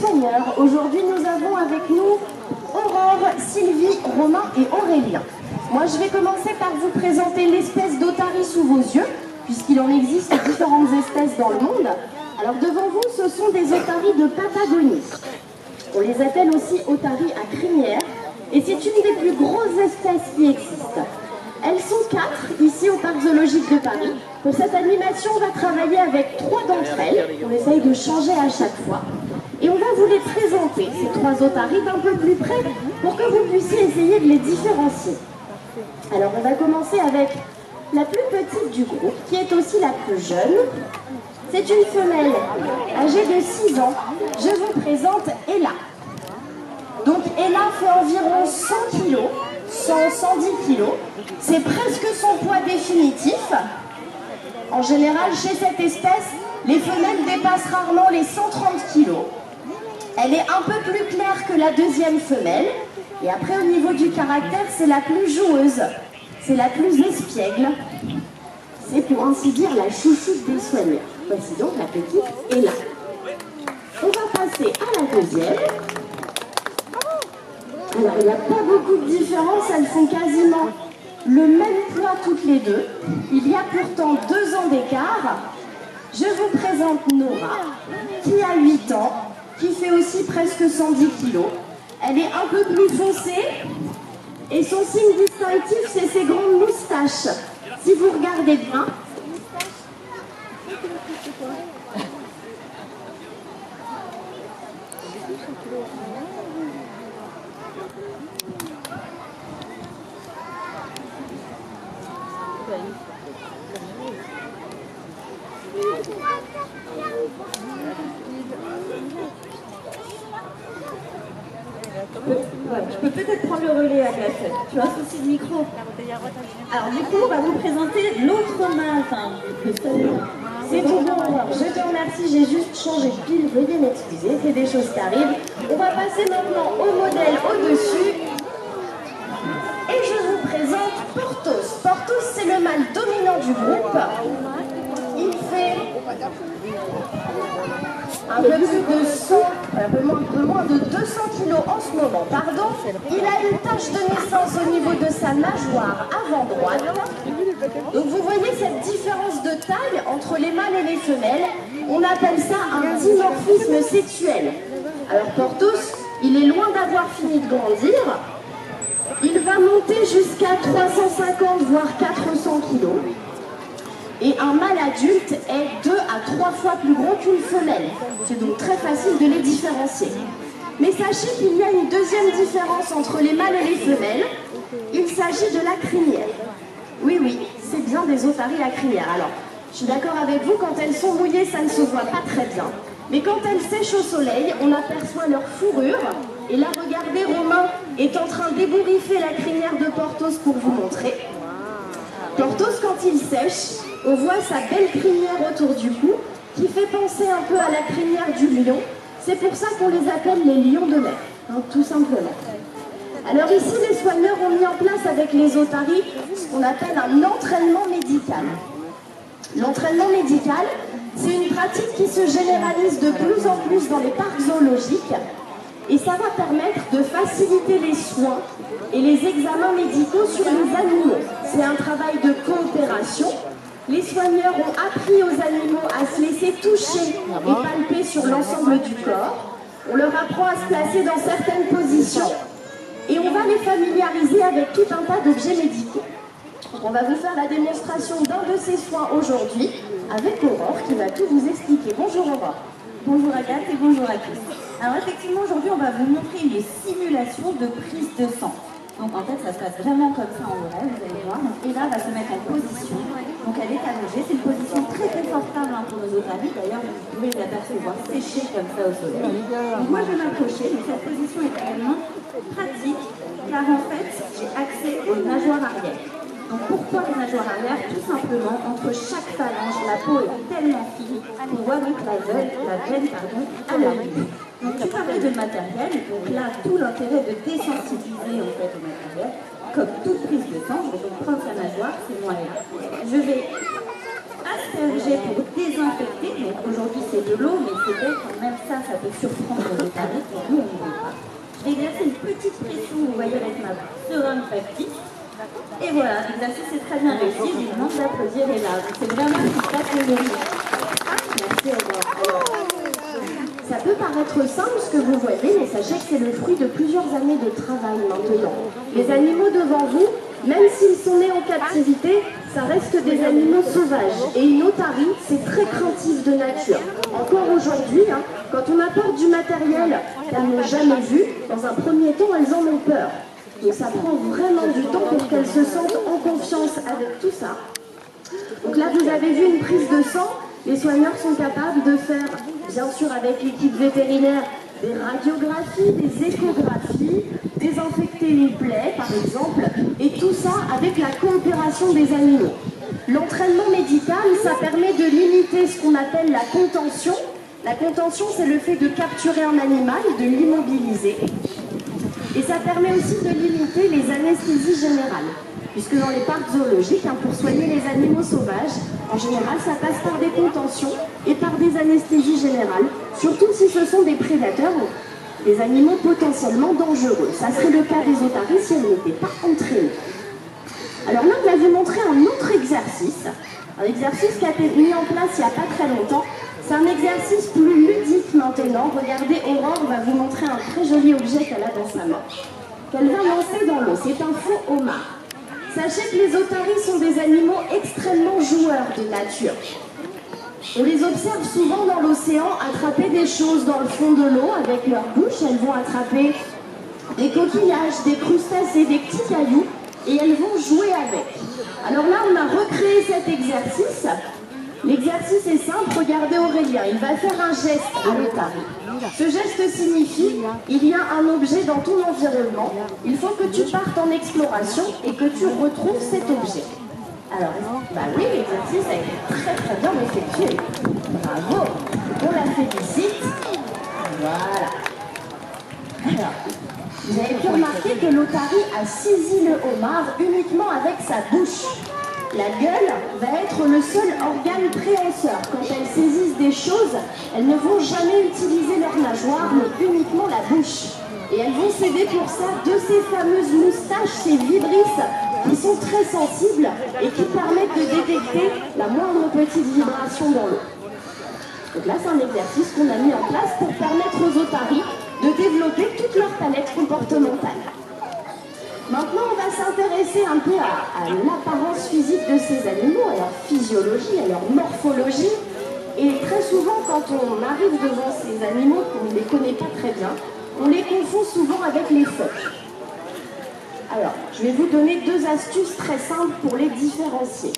Seigneur. Aujourd'hui, nous avons avec nous Aurore, Sylvie, Romain et Aurélien. Moi, je vais commencer par vous présenter l'espèce d'otarie sous vos yeux, puisqu'il en existe différentes espèces dans le monde. Alors, devant vous, ce sont des otaries de Patagonie. On les appelle aussi otaries à crinière, et c'est une des plus grosses espèces qui existent. Elles sont 4 ici au Parc Zoologique de Paris. Pour cette animation, on va travailler avec 3 d'entre elles. On essaye de changer à chaque fois. Et on va vous les présenter, ces 3 otaries, d'un peu plus près, pour que vous puissiez essayer de les différencier. Alors, on va commencer avec la plus petite du groupe, qui est aussi la plus jeune. C'est une femelle âgée de 6 ans. Je vous présente Ella. Donc, Ella fait environ 100 kg. 110 kg, c'est presque son poids définitif. En général, chez cette espèce, les femelles dépassent rarement les 130 kg. Elle est un peu plus claire que la deuxième femelle. Et après, au niveau du caractère, c'est la plus joueuse. C'est la plus espiègle. C'est pour ainsi dire la chouchoute des soigneurs. Voici donc la petite Ella. On va passer à la deuxième. Alors, il n'y a pas beaucoup de différence, elles font quasiment le même poids toutes les deux. Il y a pourtant 2 ans d'écart. Je vous présente Nora, qui a 8 ans, qui fait aussi presque 110 kg. Elle est un peu plus foncée, et son signe distinctif, c'est ses grandes moustaches. Si vous regardez bien, je peux peut-être prendre le relais à Glace. Tu as un souci de micro. Alors du coup, on va vous présenter l'autre mâle, enfin le seul. C'est tout bon. Je te remercie, j'ai juste changé de pile. Veuillez m'excuser, c'est des choses qui arrivent. On va passer maintenant au modèle au-dessus. Et je vous présente Porthos. Porthos, c'est le mâle dominant du groupe. Il fait un peu plus de 100, un peu moins de 200 kg en ce moment, pardon. Il a une tache de naissance au niveau de sa nageoire avant droite. Donc vous voyez cette différence de taille entre les mâles et les femelles. On appelle ça un dimorphisme sexuel. Alors Porthos, il est loin d'avoir fini de grandir. Il va monter jusqu'à 350 voire 400 kg. Et un mâle adulte est 2 à 3 fois plus gros qu'une femelle. C'est donc très facile de les différencier. Mais sachez qu'il y a une deuxième différence entre les mâles et les femelles. Il s'agit de la crinière. Oui, c'est bien des otaries à crinière. Alors, je suis d'accord avec vous, quand elles sont mouillées, ça ne se voit pas très bien. Mais quand elles sèchent au soleil, on aperçoit leur fourrure. Et là, regardez, Romain est en train d'ébouriffer la crinière de Porthos pour vous montrer. Porthos, quand il sèche, on voit sa belle crinière autour du cou, qui fait penser un peu à la crinière du lion. C'est pour ça qu'on les appelle les lions de mer, hein, tout simplement. Alors ici, les soigneurs ont mis en place avec les otaries ce qu'on appelle un entraînement médical. L'entraînement médical, c'est une pratique qui se généralise de plus en plus dans les parcs zoologiques. Et ça va permettre de faciliter les soins et les examens médicaux sur les animaux. C'est un travail de coopération. Les soigneurs ont appris aux animaux à se laisser toucher et palper sur l'ensemble du corps. On leur apprend à se placer dans certaines positions. Et on va les familiariser avec tout un tas d'objets médicaux. On va vous faire la démonstration d'un de ces soins aujourd'hui avec Aurore qui va tout vous expliquer. Bonjour Aurore. Bonjour Agathe et bonjour à tous. Alors effectivement, aujourd'hui, on va vous montrer une simulation de prise de sang. Donc en fait, ça se passe vraiment comme ça en vrai, vous allez voir. Donc Ella va se mettre en position. Donc elle est allongée. C'est une position très confortable pour nos otaries. D'ailleurs, vous pouvez les apercevoir sécher comme ça au soleil. Donc moi, je vais m'approcher. Donc cette position est également pratique car en fait, j'ai accès aux nageoires arrière. Donc pourquoi les nageoires arrière? Tout simplement, entre chaque phalange, la peau est tellement fine qu'on voit donc la veine à l'œil nu. Donc tu parlais de matériel, donc là tout l'intérêt de désensibiliser en fait au matériel. Comme toute prise de sang, je vais donc prendre sa nageoire, c'est moi là. Je vais asperger pour désinfecter, donc aujourd'hui c'est de l'eau, mais c'est vrai que même ça peut surprendre les otaries. d'exercer une petite pression, vous voyez, avec ma serum factice. Et voilà, l'exercice est très bien réussi, je vous demande d'applaudir les là. C'est vraiment ce qui se passe aujourd'hui. Merci, Aurore. Ça peut paraître simple ce que vous voyez, mais sachez que c'est le fruit de plusieurs années de travail maintenant. Les animaux devant vous, même s'ils sont nés en captivité, ça reste des animaux sauvages. Et une otarie, c'est très craintif de nature. Encore aujourd'hui, quand on apporte du matériel qu'elles n'ont jamais vu, dans un premier temps, elles en ont peur. Donc ça prend vraiment du temps pour qu'elles se sentent en confiance avec tout ça. Donc là, vous avez vu une prise de sang. Les soigneurs sont capables de faire, bien sûr avec l'équipe vétérinaire, des radiographies, des échographies, désinfecter les plaies par exemple, et tout ça avec la coopération des animaux. L'entraînement médical, ça permet de limiter ce qu'on appelle la contention. La contention, c'est le fait de capturer un animal, de l'immobiliser. Et ça permet aussi de limiter les anesthésies générales. Puisque dans les parcs zoologiques, pour soigner les animaux sauvages, en général, ça passe par des contentions et par des anesthésies générales, surtout si ce sont des prédateurs, des animaux potentiellement dangereux. Ça serait le cas des otaries si elles n'étaient pas entraînées. Alors là, on va vous montrer un autre exercice, un exercice qui a été mis en place il n'y a pas très longtemps. C'est un exercice plus ludique maintenant. Regardez, Aurore va vous montrer un très joli objet qu'elle a dans sa main, qu'elle va lancer dans l'eau. C'est un faux homard. Sachez que les otaries sont des animaux extrêmement joueurs de nature. On les observe souvent dans l'océan attraper des choses dans le fond de l'eau avec leur bouche. Elles vont attraper des coquillages, des crustacés, des petits cailloux et elles vont jouer avec. Alors là, on a recréé cet exercice. L'exercice est simple, regardez Aurélien, il va faire un geste à l'otarie. Ce geste signifie, il y a un objet dans ton environnement, il faut que tu partes en exploration et que tu retrouves cet objet. Alors, bah oui, l'exercice a été très très bien effectué. Bravo, on la félicite. Voilà. Alors, vous avez pu remarquer que l'otarie a saisi le homard uniquement avec sa bouche. La gueule va être le seul organe préhenseur. Quand elles saisissent des choses, elles ne vont jamais utiliser leur nageoire, mais uniquement la bouche. Et elles vont s'aider pour ça de ces fameuses moustaches, ces vibrisses, qui sont très sensibles et qui permettent de détecter la moindre petite vibration dans l'eau. Donc là, c'est un exercice qu'on a mis en place pour permettre aux otaries de développer toute leur palette comportementale. Maintenant, on va s'intéresser un peu à l'apparence physique de ces animaux, à leur physiologie, à leur morphologie. Et très souvent, quand on arrive devant ces animaux qu'on ne les connaît pas très bien, on les confond souvent avec les phoques. Alors, je vais vous donner deux astuces très simples pour les différencier.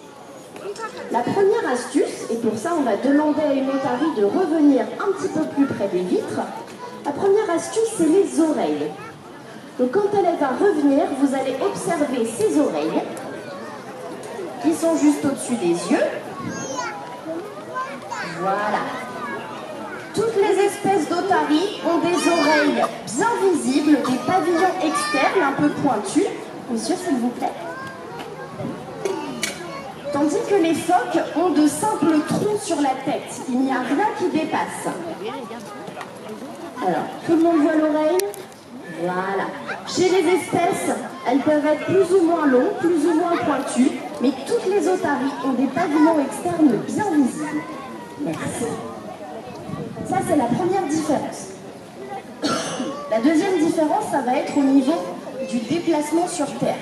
La première astuce, et pour ça on va demander à une otarie de revenir un petit peu plus près des vitres, la première astuce, c'est les oreilles. Donc quand elle va revenir, vous allez observer ses oreilles, qui sont juste au-dessus des yeux. Voilà. Toutes les espèces d'otaries ont des oreilles bien visibles, des pavillons externes un peu pointus. Monsieur, s'il vous plaît. Tandis que les phoques ont de simples troncs sur la tête. Il n'y a rien qui dépasse. Alors, tout le monde voit l'oreille? Voilà. Chez les espèces, elles peuvent être plus ou moins longues, plus ou moins pointues, mais toutes les otaries ont des pavillons externes bien visibles. Merci. Ça, c'est la première différence. La deuxième différence, ça va être au niveau du déplacement sur Terre.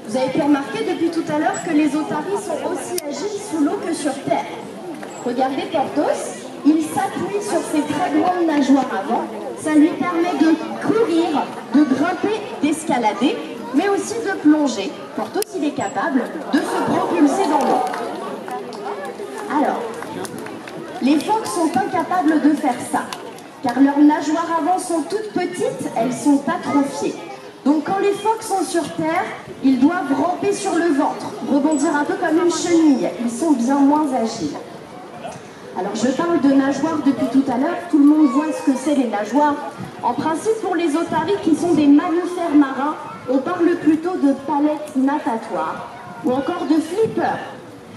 Vous avez pu remarquer depuis tout à l'heure que les otaries sont aussi agiles sous l'eau que sur Terre. Regardez Porthos, il s'appuie sur ses très grandes nageoires avant. Ça lui permet de courir, de grimper, d'escalader, mais aussi de plonger. Porthos, il est capable de se propulser dans l'eau. Alors, les phoques sont incapables de faire ça, car leurs nageoires avant sont toutes petites, elles sont atrophiées. Donc quand les phoques sont sur terre, ils doivent ramper sur le ventre, rebondir un peu comme une chenille, ils sont bien moins agiles. Alors je parle de nageoires depuis tout à l'heure, tout le monde voit ce que c'est les nageoires. En principe pour les otaries qui sont des mammifères marins, on parle plutôt de palettes natatoires ou encore de flippers.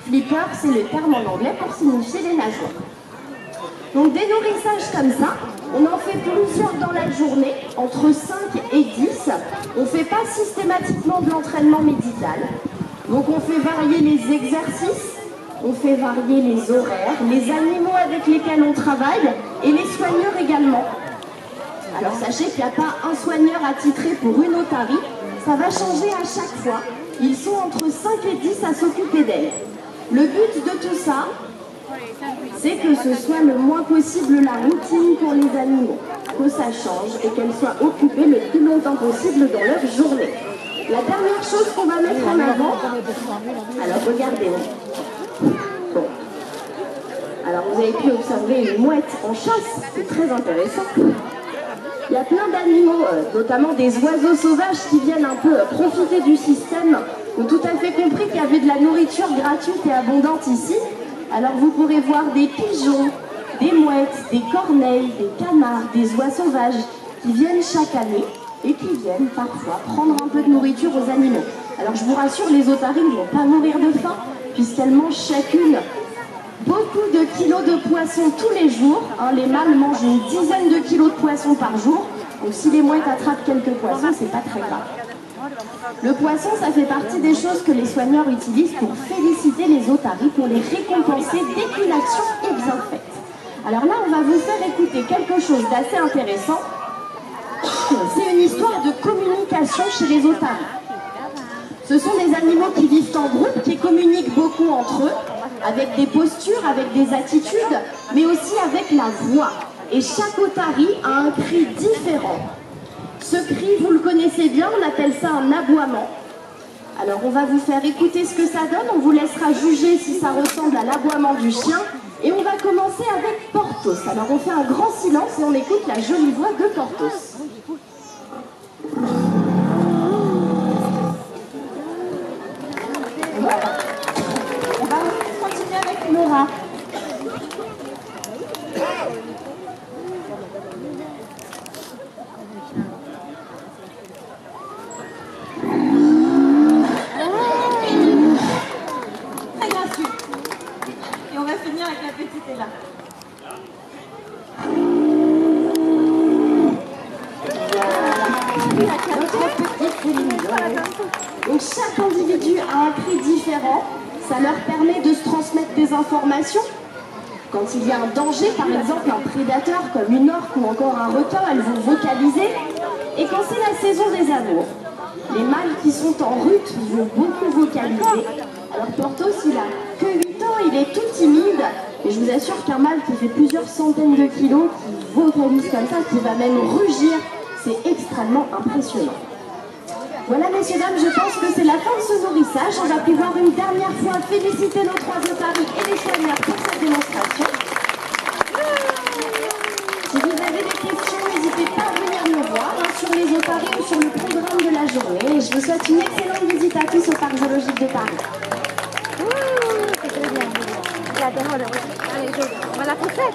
Flipper, c'est le terme en anglais pour signifier les nageoires. Donc des nourrissages comme ça, on en fait plusieurs dans la journée, entre 5 et 10. On ne fait pas systématiquement de l'entraînement médical. Donc on fait varier les exercices, on fait varier les horaires, les animaux avec lesquels on travaille et les soigneurs également. Alors sachez qu'il n'y a pas un soigneur attitré pour une otarie, ça va changer à chaque fois. Ils sont entre 5 et 10 à s'occuper d'elle. Le but de tout ça, c'est que ce soit le moins possible la routine pour les animaux, que ça change et qu'elles soient occupées le plus longtemps possible dans leur journée. La dernière chose qu'on va mettre en avant, alors regardez, bon. Alors vous avez pu observer une mouette en chasse, c'est très intéressant. Il y a plein d'animaux, notamment des oiseaux sauvages qui viennent un peu profiter du système, ont tout à fait compris qu'il y avait de la nourriture gratuite et abondante ici. Alors vous pourrez voir des pigeons, des mouettes, des corneilles, des canards, des oies sauvages qui viennent chaque année et qui viennent parfois prendre un peu de nourriture aux animaux. Alors je vous rassure, les otaries ne vont pas mourir de faim puisqu'elles mangent chacune beaucoup de kilos de poissons tous les jours. Les mâles mangent une dizaine de kilos de poissons par jour. Donc si les mouettes attrapent quelques poissons, c'est pas très grave. Le poisson, ça fait partie des choses que les soigneurs utilisent pour féliciter les otaries, pour les récompenser dès qu'une action est bien faite. Alors là, on va vous faire écouter quelque chose d'assez intéressant. C'est une histoire de communication chez les otaries. Ce sont des animaux qui vivent en groupe, qui communiquent beaucoup entre eux, avec des postures, avec des attitudes, mais aussi avec la voix. Et chaque otarie a un cri différent. Ce cri, vous le connaissez bien, on appelle ça un aboiement. Alors on va vous faire écouter ce que ça donne, on vous laissera juger si ça ressemble à l'aboiement du chien. Et on va commencer avec Porthos. Alors on fait un grand silence et on écoute la jolie voix de Porthos. Voilà. On va continuer avec Nora. Très gracieux. Et on va finir avec la petite Ella. Donc chaque individu a un cri différent, ça leur permet de se transmettre des informations. Quand il y a un danger, par exemple un prédateur comme une orque ou encore un requin, elles vont vocaliser. Et quand c'est la saison des amours, les mâles qui sont en rut vont beaucoup vocaliser. Alors Porthos, il a que 8 ans, il est tout timide. Et je vous assure qu'un mâle qui fait plusieurs centaines de kilos, qui vocalise comme ça, qui va même rugir, c'est extrêmement impressionnant. Voilà, messieurs, dames, je pense que c'est la fin de ce nourrissage. On va pouvoir une dernière fois féliciter nos 3 otaries et les soigneurs pour cette démonstration. Si vous avez des questions, n'hésitez pas à venir nous voir sur les otaries ou sur le programme de la journée. Et je vous souhaite une excellente visite à tous au Parc zoologique de Paris. C'est très bien. Allez, on va la pousser.